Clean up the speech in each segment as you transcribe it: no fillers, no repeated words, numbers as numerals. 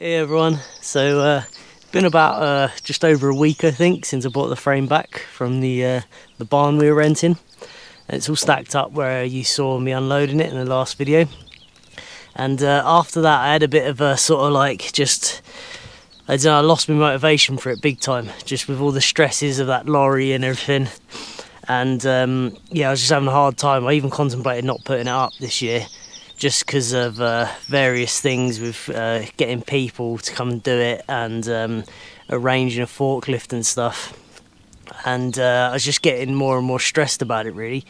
Hey everyone, so it's been about just over a week I think since I bought the frame back from the barn we were renting, and it's all stacked up where you saw me unloading it in the last video. And after that I had a bit of a sort of like just, I don't know, I lost my motivation for it big time, just with all the stresses of that lorry and everything. And yeah, I was just having a hard time. I even contemplated not putting it up this year, just because of various things with getting people to come and do it, and arranging a forklift and stuff. And I was just getting more and more stressed about it really,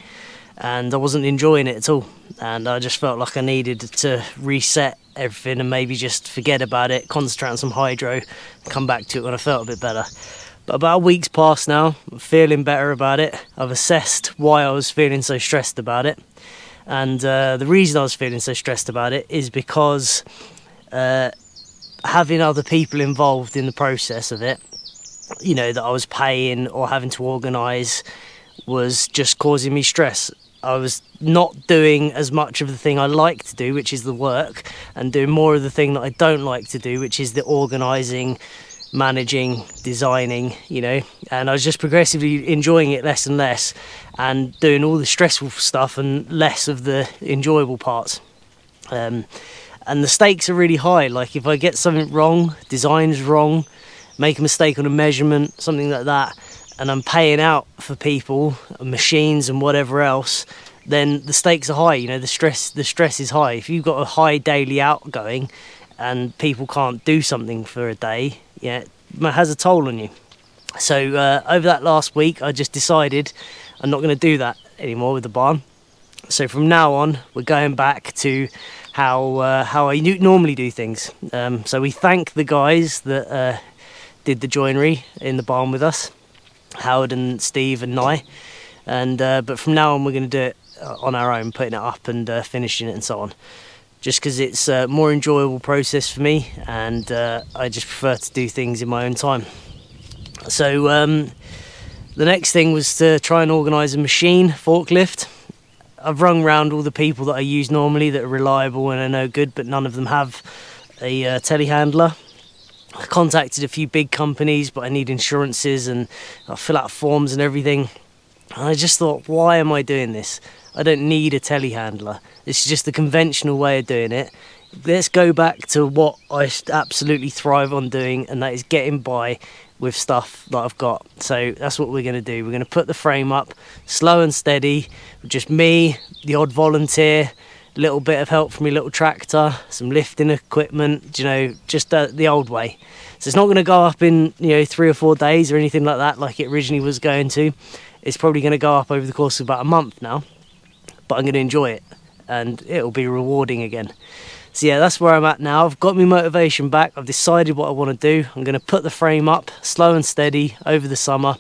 and I wasn't enjoying it at all. And I just felt like I needed to reset everything and maybe just forget about it, concentrate on some hydro, come back to it when I felt a bit better. But about a week's passed now, I'm feeling better about it. I've assessed why I was feeling so stressed about it. And the reason I was feeling so stressed about it is because having other people involved in the process of it, you know, that I was paying or having to organise, was just causing me stress. I was not doing as much of the thing I like to do, which is the work, and doing more of the thing that I don't like to do, which is the organising, managing, designing, you know. And I was just progressively enjoying it less and less, and doing all the stressful stuff and less of the enjoyable parts. And the stakes are really high. Like if I get something wrong, design's wrong, make a mistake on a measurement, something like that, and I'm paying out for people, machines and whatever else, then the stakes are high. You know, the stress is high. If you've got a high daily outgoing and people can't do something for a day, yeah, it has a toll on you. So over that last week, I just decided I'm not going to do that anymore with the barn. So from now on, we're going back to how I normally do things. So we thank the guys that did the joinery in the barn with us, Howard and Steve and Nye, and but from now on we're going to do it on our own, putting it up and finishing it and so on, just because it's a more enjoyable process for me, and I just prefer to do things in my own time. So the next thing was to try and organise a machine forklift. I've rung round all the people that I use normally that are reliable and are no good, but none of them have a telehandler. I contacted a few big companies, but I need insurances and I'll fill out forms and everything. And I just thought, why am I doing this? I don't need a telehandler. This is just the conventional way of doing it. Let's go back to what I absolutely thrive on doing, and that is getting by with stuff that I've got. So that's what we're going to do. We're going to put the frame up slow and steady, just me, the odd volunteer, a little bit of help from my little tractor, some lifting equipment, you know, just the old way. So it's not going to go up in, you know, 3 or 4 days or anything like that, like it originally was going to. It's probably going to go up over the course of about a month now, but I'm going to enjoy it and it'll be rewarding again. So yeah, that's where I'm at now. I've got my motivation back. I've decided what I want to do. I'm going to put the frame up slow and steady over the summer,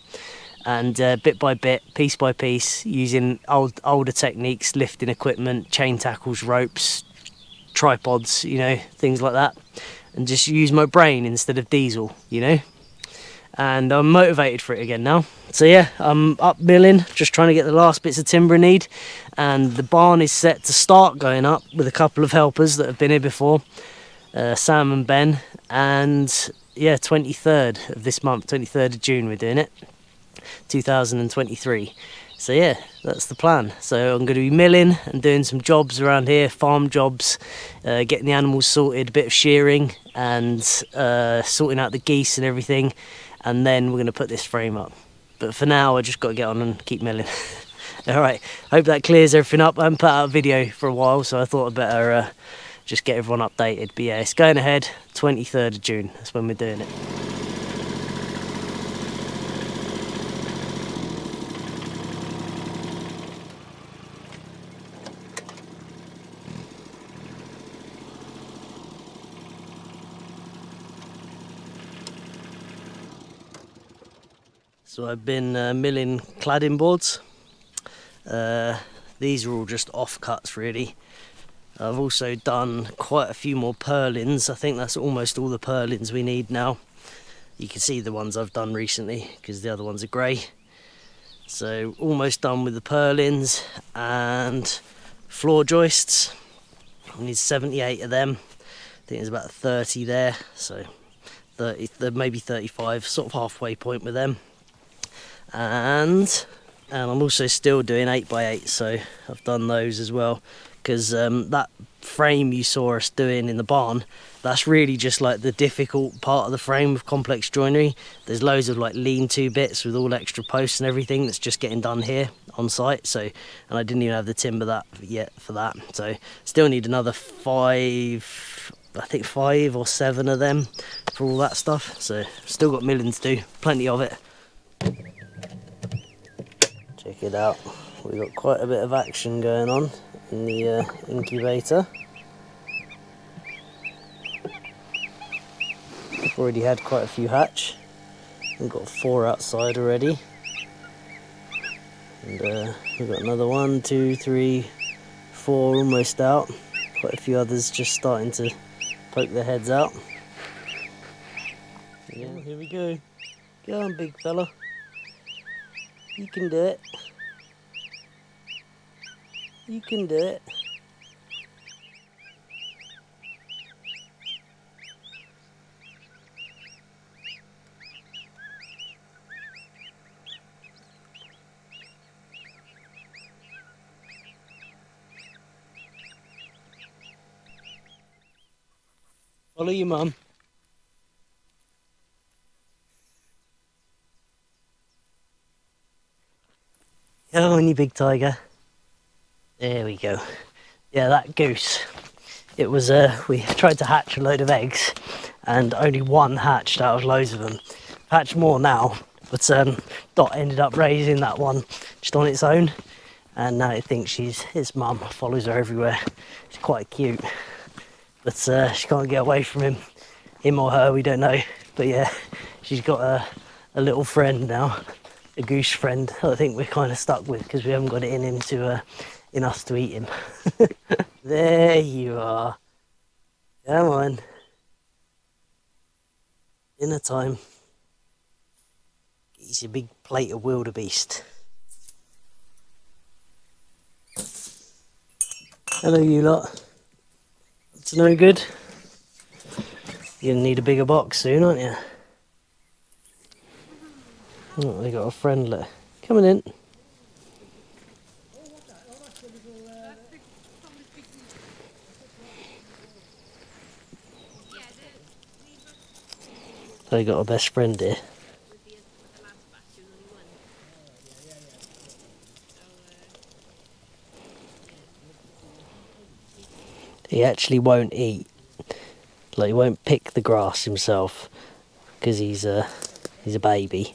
and bit by bit, piece by piece, using older techniques, lifting equipment, chain tackles, ropes, tripods, you know, things like that, and just use my brain instead of diesel, you know. And I'm motivated for it again now. So yeah, I'm up milling, just trying to get the last bits of timber I need, and the barn is set to start going up with a couple of helpers that have been here before, Sam and Ben, and yeah, 23rd of this month, 23rd of June we're doing it, 2023. So yeah, that's the plan. So I'm going to be milling and doing some jobs around here, farm jobs, getting the animals sorted, a bit of shearing, and sorting out the geese and everything, and then we're going to put this frame up. But for now I just got to get on and keep milling. Alright, hope that clears everything up. I haven't put out a video for a while, so I thought I'd better just get everyone updated. But yeah, it's going ahead, 23rd of June, that's when we're doing it. So I've been milling cladding boards. These are all just offcuts really. I've also done quite a few more purlins. I think that's almost all the purlins we need now. You can see the ones I've done recently because the other ones are grey. So almost done with the purlins and floor joists. I need 78 of them. think there's about 30 there, so 30, maybe 35, sort of halfway point with them. And I'm also still doing 8x8, so I've done those as well, because that frame you saw us doing in the barn, that's really just like the difficult part of the frame with complex joinery. There's loads of like lean-to bits with all extra posts and everything that's just getting done here on site. So, and I didn't even have the timber that yet for that, so still need another 5, I think 5 or 7 of them for all that stuff. So still got millions to do, plenty of it. Check it out, we've got quite a bit of action going on in the incubator. I've already had quite a few hatch. We've got 4 outside already. And we've got another 1, 2, 3, 4 almost out. Quite a few others just starting to poke their heads out. Yeah, here we go. Go on, big fella. You can do it. You can do it. Follow your mum. Go on, you big tiger. There we go. Yeah, that goose. It was, we tried to hatch a load of eggs and only one hatched out of loads of them. Hatched more now, but Dot ended up raising that one just on its own, and now it thinks she's its mum, follows her everywhere. It's quite cute, but she can't get away from him or her, we don't know. But yeah, she's got a little friend now, a goose friend. I think we're kind of stuck with because we haven't got it in him to in us to eat him. There you are. Come on. Dinner time. Eat your big plate of wildebeest. Hello, you lot. It's no good. You're gonna need a bigger box soon, aren't you? Oh, they got a friendly coming in. They got a best friend here. He actually won't eat. Like, he won't pick the grass himself because he's a baby.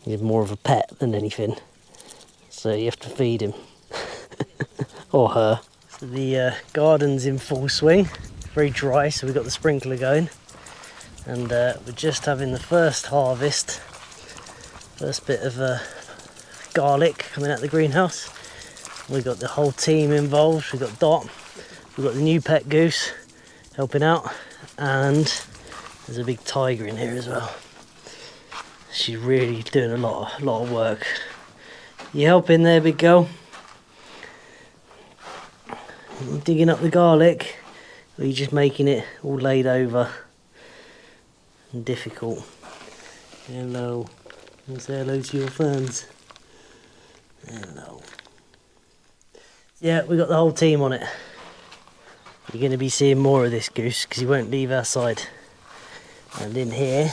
He's more of a pet than anything. So you have to feed him. Or her. So the garden's in full swing. Very dry, so we've got the sprinkler going. And we're just having the first harvest. First bit of garlic coming out the greenhouse. We've got the whole team involved. We've got Dot. We've got the new pet goose helping out. And there's a big tiger in here as well. She's really doing a lot of work. You helping there, big girl? You digging up the garlic, or are you just making it all laid over and difficult? Hello. Say hello to your fans. Hello. Yeah, we got the whole team on it. You're going to be seeing more of this goose because he won't leave our side. And in here,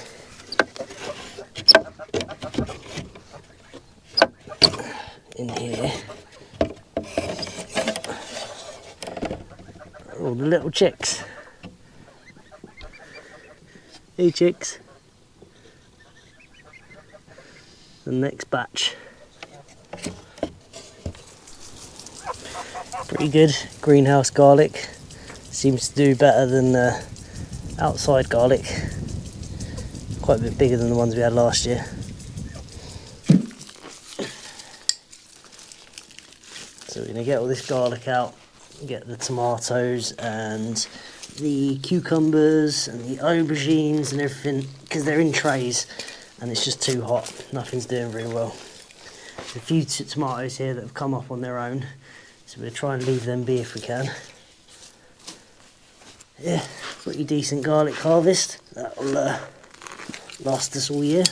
all the little chicks. Hey chicks. The next batch. Pretty good greenhouse garlic. Seems to do better than outside garlic. Quite a bit bigger than the ones we had last year. So we're going to get all this garlic out, get the tomatoes and the cucumbers and the aubergines and everything, because they're in trays and it's just too hot. Nothing's doing very well. There's a few tomatoes here that have come up on their own, so we'll try and leave them be if we can. Yeah, pretty decent garlic harvest. That'll last us all year.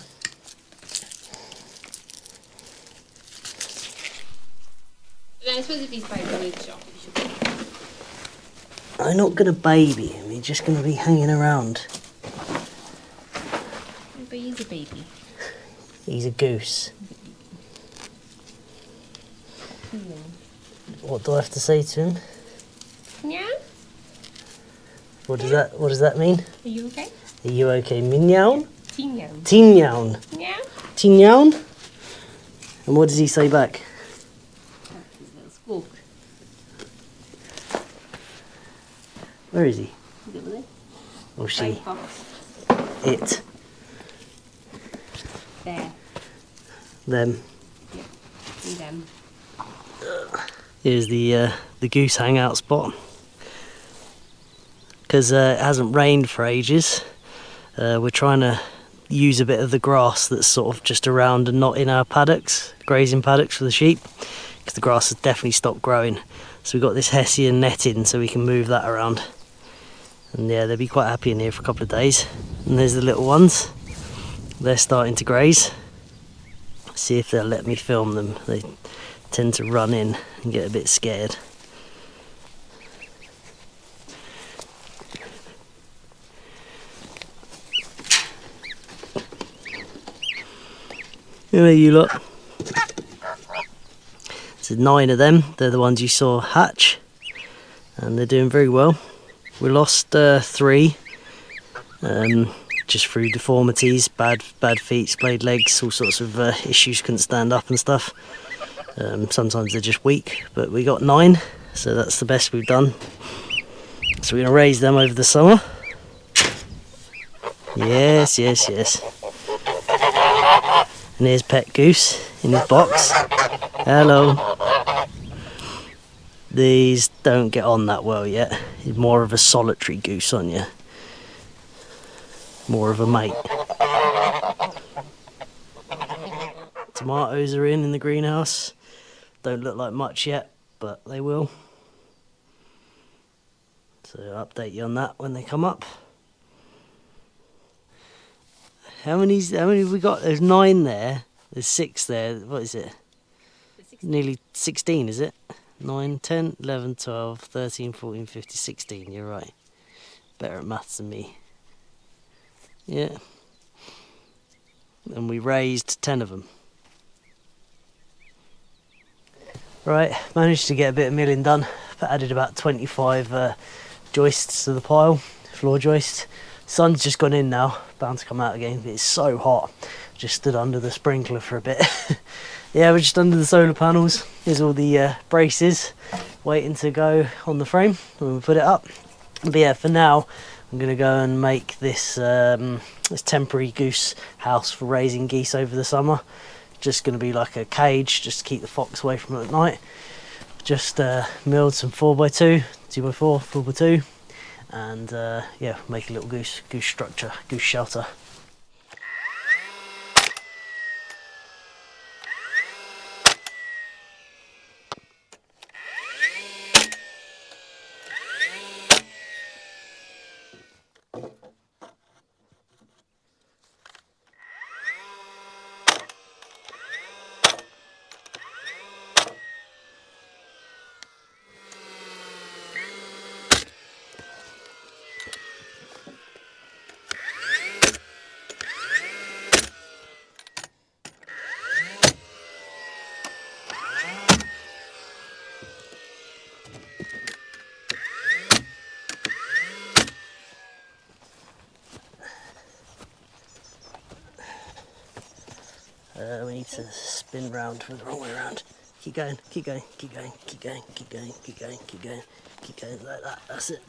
I suppose if he's baby, we need to shop. I'm not going to baby him, he's just going to be hanging around. But he's a baby. He's a goose. Yeah. What do I have to say to him? Yeah? What does that mean? Are you okay? Are you okay? Minyaun? Tinyan. Tinyaun. Yeah? Tinyaun? And what does he say back? That's his little squawk. Where is he? Is it with it? Or she? Fox. It. There. Them. Yeah. And them. Here's the goose hangout spot. Because it hasn't rained for ages, we're trying to use a bit of the grass that's sort of just around and not in our paddocks, grazing paddocks for the sheep, because the grass has definitely stopped growing. So we've got this Hessian netting so we can move that around. And yeah, they'll be quite happy in here for a couple of days. And there's the little ones. They're starting to graze. See if they'll let me film them. They tend to run in and get a bit scared. There you lot. So 9 of them, they're the ones you saw hatch, and they're doing very well. We lost 3, just through deformities, bad feet, splayed legs, all sorts of issues, couldn't stand up and stuff. Sometimes they're just weak, but we got 9, so that's the best we've done. So we're going to raise them over the summer. Yes, yes, yes. And here's Pet Goose in his box. Hello. These don't get on that well yet. He's more of a solitary goose on you. More of a mate. Tomatoes are in the greenhouse. Don't look like much yet, but they will. So I'll update you on that when they come up. How many have we got? There's 9 there. There's 6 there. What is it? Nearly 16, is it? 9, 10, 11, 12, 13, 14, 15, 16. You're right. Better at maths than me. Yeah. And we raised 10 of them. Right, managed to get a bit of milling done. Added about 25 joists to the pile, floor joist. Sun's just gone in now, bound to come out again, but it's so hot. Just stood under the sprinkler for a bit. Yeah, we're just under the solar panels. Here's all the braces waiting to go on the frame when we put it up. But yeah, for now, I'm going to go and make this this temporary goose house for raising geese over the summer. Just going to be like a cage, just to keep the fox away from it at night. Just milled some 4x2, 2x4, 4x2, and yeah, make a little goose structure, goose shelter. We need to spin round the wrong way around. Keep going, keep going, keep going, keep going, keep going, keep going, keep going, keep going like that. That's it.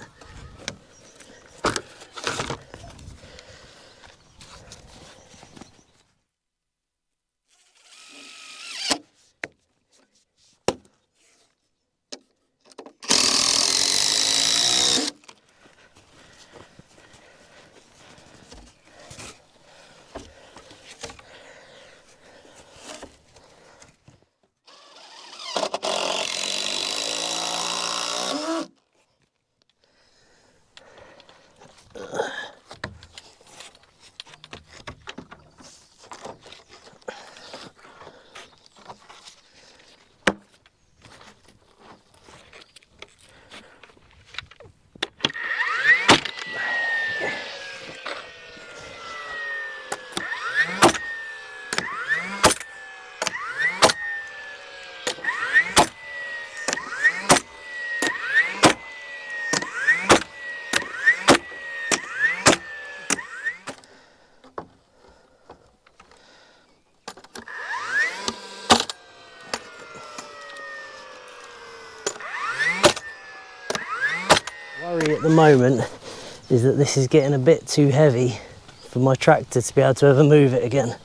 at the moment is that this is getting a bit too heavy for my tractor to be able to ever move it again,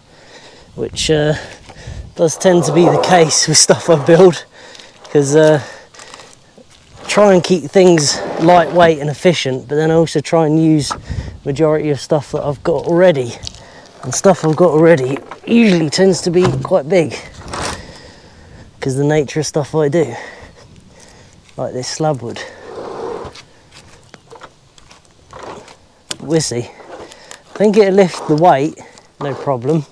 which does tend to be the case with stuff I build, because try and keep things lightweight and efficient, but then I also try and use majority of stuff that I've got already, and stuff I've got already usually tends to be quite big because the nature of stuff I do, like this slab wood. We'll see. I think it'll lift the weight, no problem.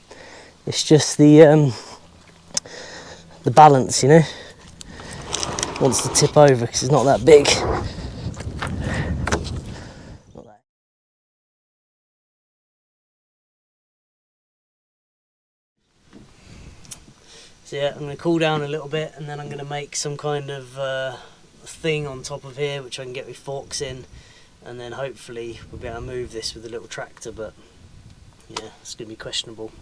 It's just the balance, you know, wants to tip over because it's not that big. So yeah, I'm going to cool down a little bit, and then I'm going to make some kind of thing on top of here which I can get with forks in, and then hopefully we'll be able to move this with a little tractor, but yeah, it's going to be questionable.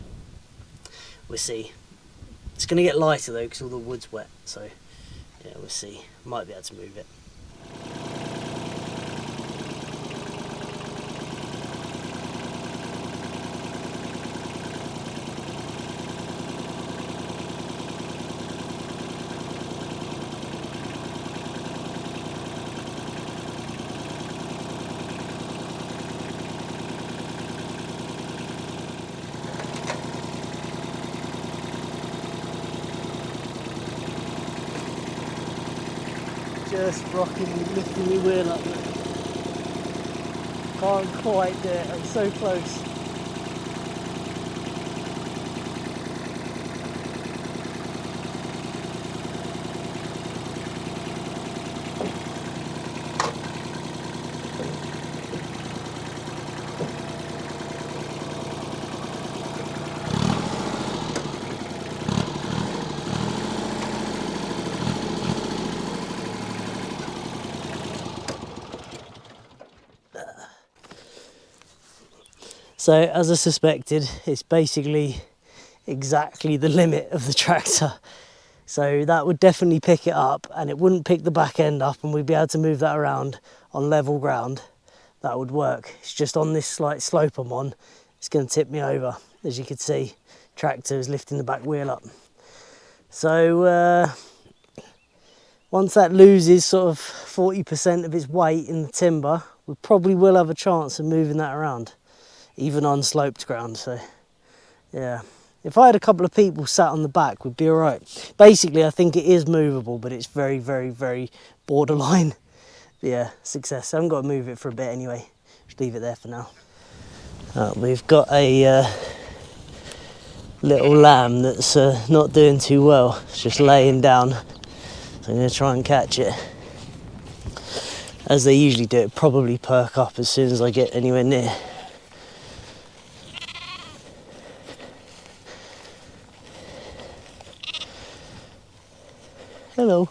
We'll see. It's going to get lighter though because all the wood's wet, so yeah, we'll see. Might be able to move it. Just rocking, lifting my wheel up. Can't quite do it, I'm so close. So as I suspected, it's basically exactly the limit of the tractor. So that would definitely pick it up, and it wouldn't pick the back end up, and we'd be able to move that around on level ground. That would work. It's just on this slight slope I'm on, it's going to tip me over. As you can see, tractor is lifting the back wheel up. So once that loses sort of 40% of its weight in the timber, we probably will have a chance of moving that around, even on sloped ground. So yeah, if I had a couple of people sat on the back, we'd be all right. Basically, I think it is movable, but it's very, very, very borderline. Yeah, success. I haven't got to move it for a bit anyway. Just leave it there for now. We've got a little lamb that's not doing too well. It's just laying down. So I'm going to try and catch it. As they usually do, it probably perk up as soon as I get anywhere near. Hello.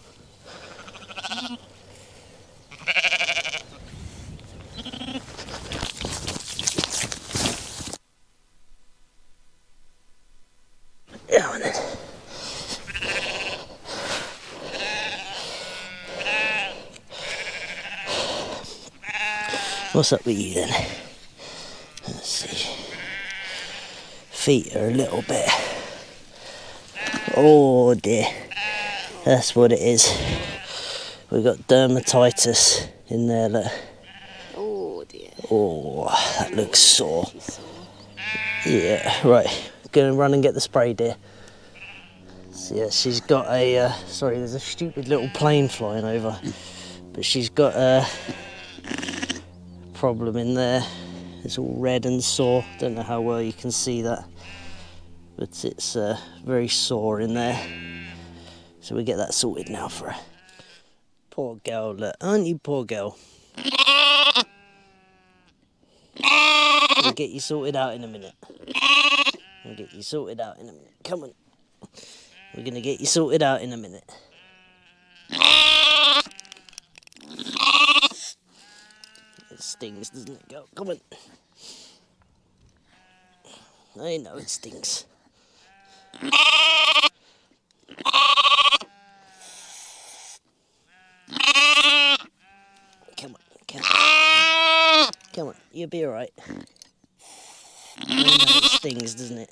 Yeah, and then. What's up with you then? Let's see. Feet are a little bit. Oh dear. That's what it is. We've got dermatitis in there. Look. Oh dear. Oh, that looks sore. Yeah, right. Go and run and get the spray, dear. So yeah, she's got a. Sorry, there's a stupid little plane flying over, but she's got a problem in there. It's all red and sore. Don't know how well you can see that, but it's very sore in there. So we get that sorted now for her. Poor girl, look, aren't you, poor girl? We'll get you sorted out in a minute. We'll get you sorted out in a minute. Come on. We're gonna get you sorted out in a minute. It stings, doesn't it, girl? Come on. I know it stings. Come on, come on. you'll be alright. I know it stings, doesn't it?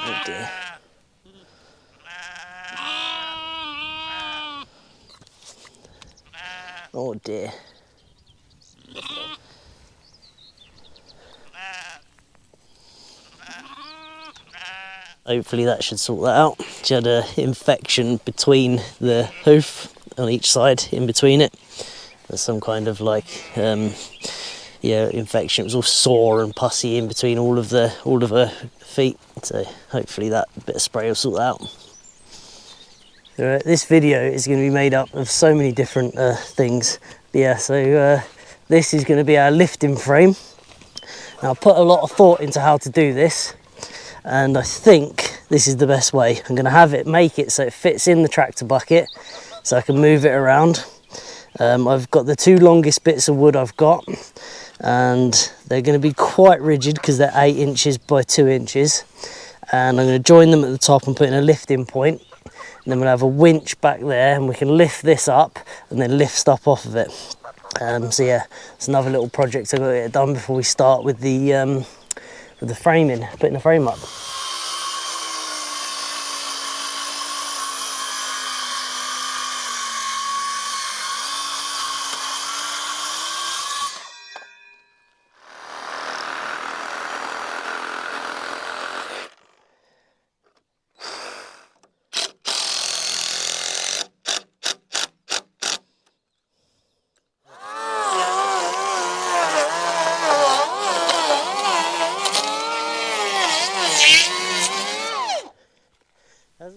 Oh dear. Oh dear. Hopefully that should sort that out. She had an infection between the hoof on each side, in between it. There's some kind of like, infection. It was all sore and pussy in between all of her feet. So hopefully that bit of spray will sort that out. This video is going to be made up of so many different things. Yeah, so this is going to be our lifting frame. Now I put a lot of thought into how to do this, and I think this is the best way. I'm going to make it so it fits in the tractor bucket, so I can move it around. I've got the 2 longest bits of wood I've got, and they're going to be quite rigid because they're 8 inches by 2 inches. And I'm going to join them at the top and put in a lifting point. And then we'll have a winch back there, and we can lift this up and then lift stuff off of it. So yeah, it's another little project I've got to get done before we start with the framing, putting the frame up.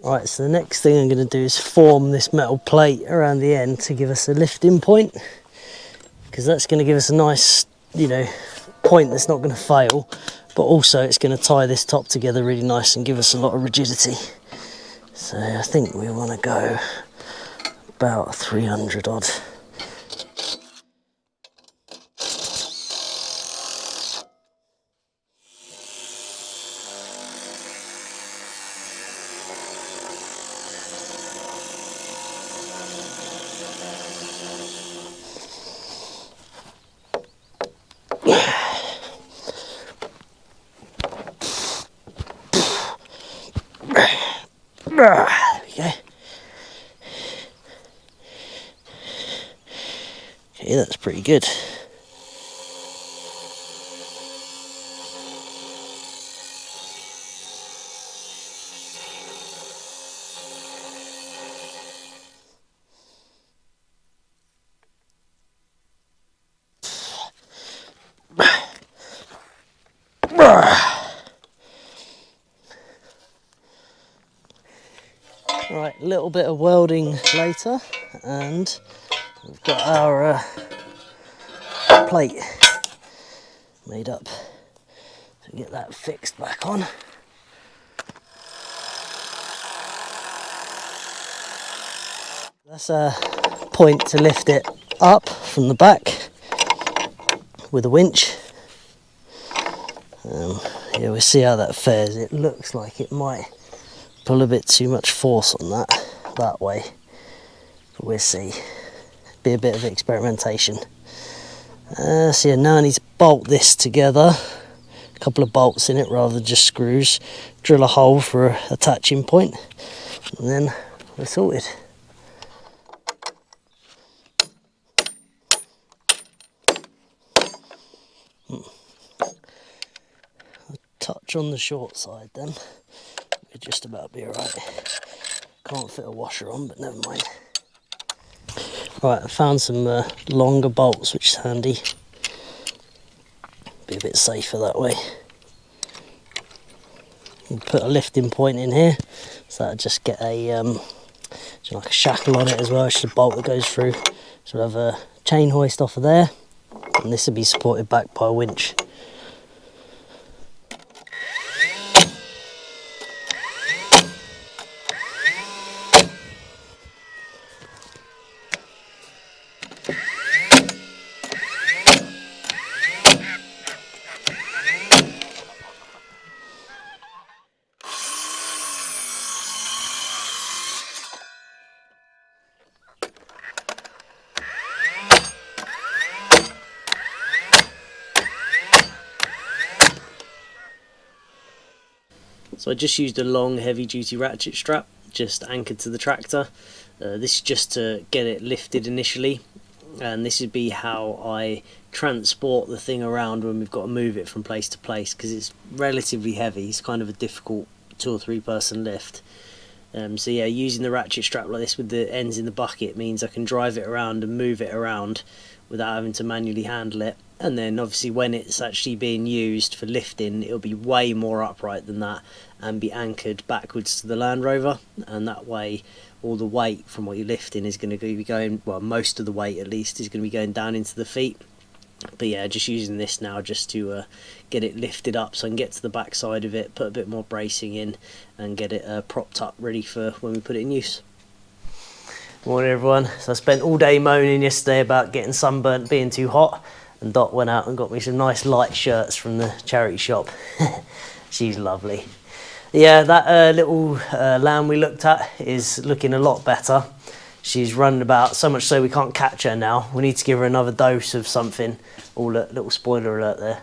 Right, so the next thing I'm going to do is form this metal plate around the end to give us a lifting point, because that's going to give us a nice, point that's not going to fail, but also it's going to tie this top together really nice and give us a lot of rigidity. So I think we want to go about 300 odd. There we go. Okay, that's pretty good. Right, a little bit of welding later, and we've got our plate made up. So get that fixed back on. That's a point to lift it up from the back with a winch. Yeah, we'll see how that fares. It looks like it might pull a bit too much force on that way, but we'll see. Be a bit of experimentation. So yeah, now I need to bolt this together, a couple of bolts in it rather than just screws, drill a hole for a attaching point, and then we're sorted. A touch on the short side then, we'll just about be alright. Can't fit a washer on, but never mind. Right, I found some longer bolts, which is handy. Be a bit safer that way. We'll put a lifting point in here, so that'll just get like a shackle on it as well. It's just a bolt that goes through. So we'll have a chain hoist off of there, and this will be supported back by a winch. So I just used a long heavy duty ratchet strap just anchored to the tractor. This is just to get it lifted initially, and this would be how I transport the thing around when we've got to move it from place to place, because it's relatively heavy. It's kind of a difficult 2 or 3 person lift. So yeah, using the ratchet strap like this with the ends in the bucket means I can drive it around and move it around without having to manually handle it. And then obviously when it's actually being used for lifting, it'll be way more upright than that and be anchored backwards to the Land Rover, and that way all the weight from what you're lifting is going to be going, well, most of the weight at least is going to be going down into the feet. But yeah, just using this now just to get it lifted up so I can get to the back side of it, put a bit more bracing in and get it propped up ready for when we put it in use. Morning everyone. So I spent all day moaning yesterday about getting sunburnt, being too hot, and Dot went out and got me some nice light shirts from the charity shop. She's lovely. Yeah, that little lamb we looked at is looking a lot better. She's running about, so much so we can't catch her now. We need to give her another dose of something. Oh look, little spoiler alert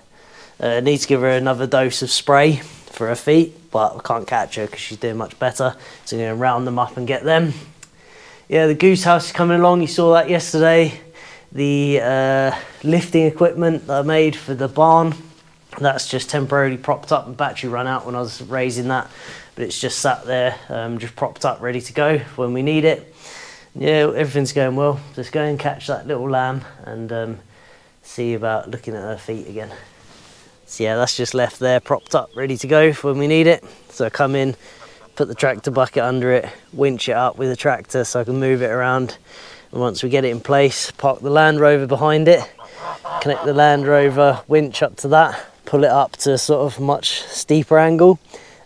there. Need to give her another dose of spray for her feet, but we can't catch her because she's doing much better. So we're going to round them up and get them. Yeah, the goose house is coming along. You saw that yesterday. The lifting equipment that I made for the barn, that's just temporarily propped up. The battery ran out when I was raising that, but it's just sat there, just propped up, ready to go when we need it. Yeah, everything's going well. Just go and catch that little lamb and see about looking at her feet again. So yeah, that's just left there, propped up, ready to go for when we need it. So I come in, put the tractor bucket under it, winch it up with the tractor so I can move it around. And once we get it in place, park the Land Rover behind it, connect the Land Rover winch up to that, pull it up to sort of much steeper angle,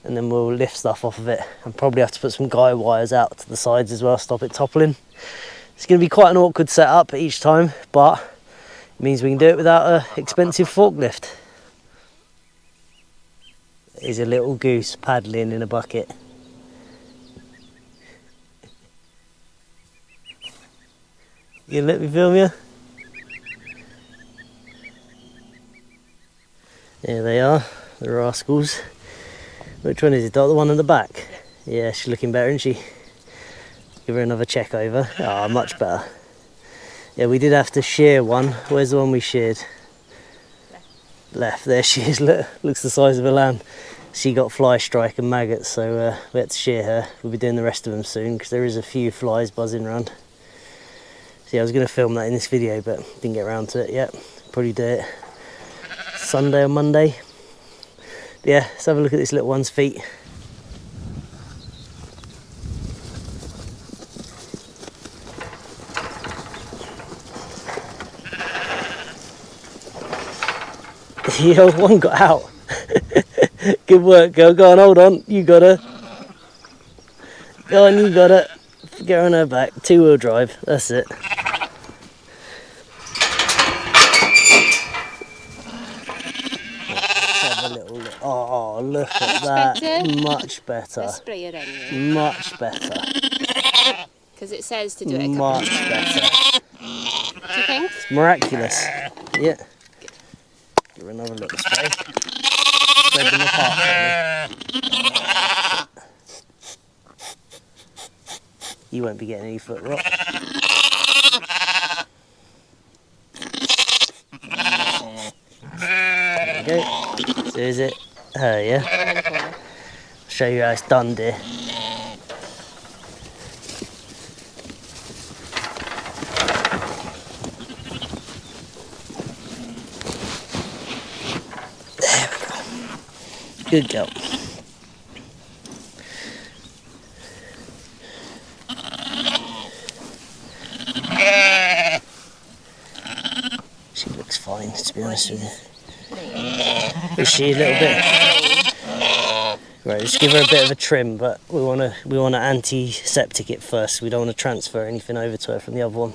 and then we'll lift stuff off of it. And probably have to put some guy wires out to the sides as well, stop it toppling. It's going to be quite an awkward setup each time, but it means we can do it without an expensive forklift. There's a little goose paddling in a bucket. You let me film you? There they are, the rascals. Which one is it? The one in the back? Yeah, she's looking better, isn't she? Give her another check over. Ah, much better. Yeah, we did have to shear one. Where's the one we sheared? Left. There she is. Look, looks the size of a lamb. She got fly strike and maggots, so we had to shear her. We'll be doing the rest of them soon because there is a few flies buzzing around. So yeah, I was going to film that in this video, but didn't get around to it yet. Probably do it Sunday or Monday. But yeah, let's have a look at this little one's feet. Yeah, one got out. Good work, girl. Go on, hold on. You got her. Go on, you got it. Get her on her back. 2-wheel drive. That's it. Let's have a little look. Oh, look at that. Better? Much better. Let's spray it anyway. Much better. Because it says to do it a couple Much of times. better. Do you think? It's miraculous. Yeah. Give her another little spray. Spread them apart for me. You won't be getting any foot rot. There we go. So is it her, yeah? I'll show you how it's done, dear. There we go. Good girl. She looks fine, to be honest with you. Is she a little bit? Right, let's give her a bit of a trim, but we want to antiseptic it first. We don't want to transfer anything over to her from the other one.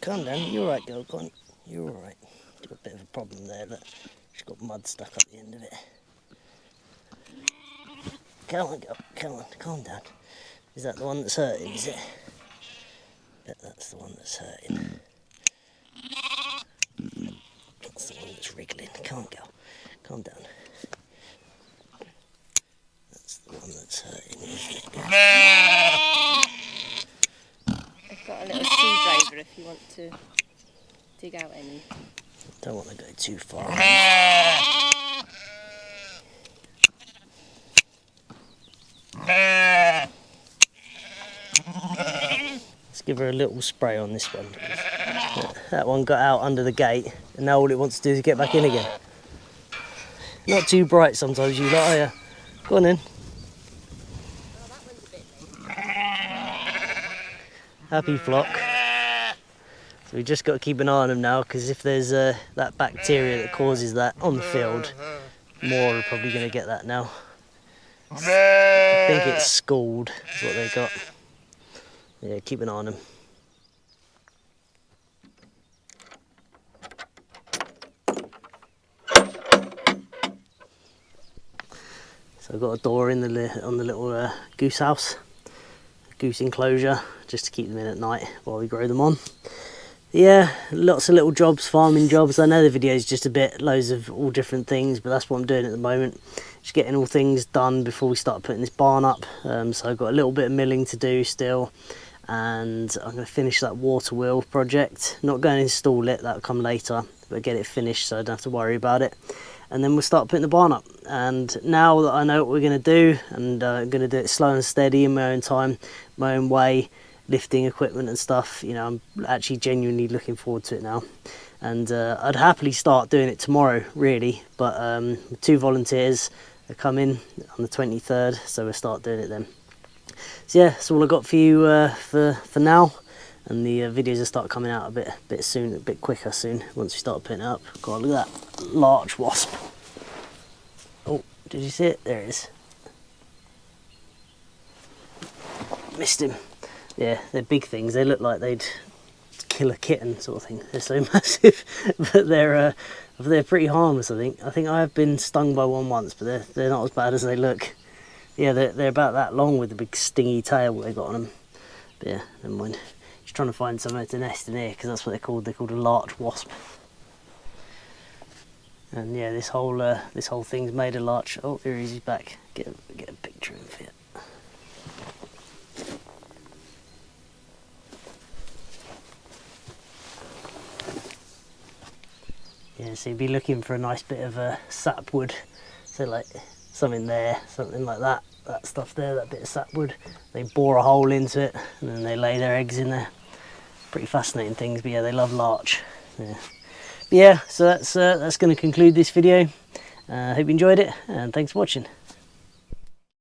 calm down. You're alright, girl. Go on. You're alright. Got a bit of a problem there. Look, she's got mud stuck up the end of it. Come on, girl. Come on. Calm down. Is that the one that's hurting? Is it? Bet that's the one that's hurting. That's the one that's wriggling. Come on, girl. Calm down. That's the one that's hurting, isn't it? I've got a little screwdriver if you want to dig out any. Don't want to go too far. Let's give her a little spray on this one. That one got out under the gate, and now all it wants to do is get back in again. Not too bright sometimes, you lot, are you? Go on then. Happy flock. So we just got to keep an eye on them now, because if there's that bacteria that causes that on the field, more are probably going to get that now. I think it's scald is what they got. Yeah, keep an eye on them. So I've got a door in on the little goose house, goose enclosure, just to keep them in at night while we grow them on. Yeah, lots of little jobs, farming jobs. I know the video is just a bit, loads of all different things, but that's what I'm doing at the moment. Just getting all things done before we start putting this barn up. So I've got a little bit of milling to do still, and I'm going to finish that water wheel project. Not going to install it, that'll come later, but get it finished so I don't have to worry about it. And then we'll start putting the barn up. And now that I know what we're going to do, and I'm going to do it slow and steady in my own time, my own way, lifting equipment and stuff, you know, I'm actually genuinely looking forward to it now. And I'd happily start doing it tomorrow, really, but 2 volunteers are coming on the 23rd, so we'll start doing it then. So yeah, that's all I got for you for now, and the videos will start coming out a bit soon, a bit quicker soon once we start putting it up. God, look at that large wasp. Oh, did you see it? There it is. Missed him. Yeah, they're big things. They look like they'd kill a kitten, sort of thing. They're so massive, but they're pretty harmless. I think I have been stung by one once, but they're not as bad as they look. Yeah, they're about that long with the big stingy tail they got on them. But yeah, never mind. Just trying to find somewhere to nest in here, because that's what they're called. They're called a larch wasp. And yeah, this whole thing's made of larch. Oh, here he is. He's back. Get a picture of him. Yeah, so you'd be looking for a nice bit of sapwood, so like something there, something like that stuff there, that bit of sapwood. They bore a hole into it and then they lay their eggs in there. Pretty fascinating things, but yeah, they love larch. Yeah, but yeah, so that's going to conclude this video. Hope you enjoyed it, and thanks for watching.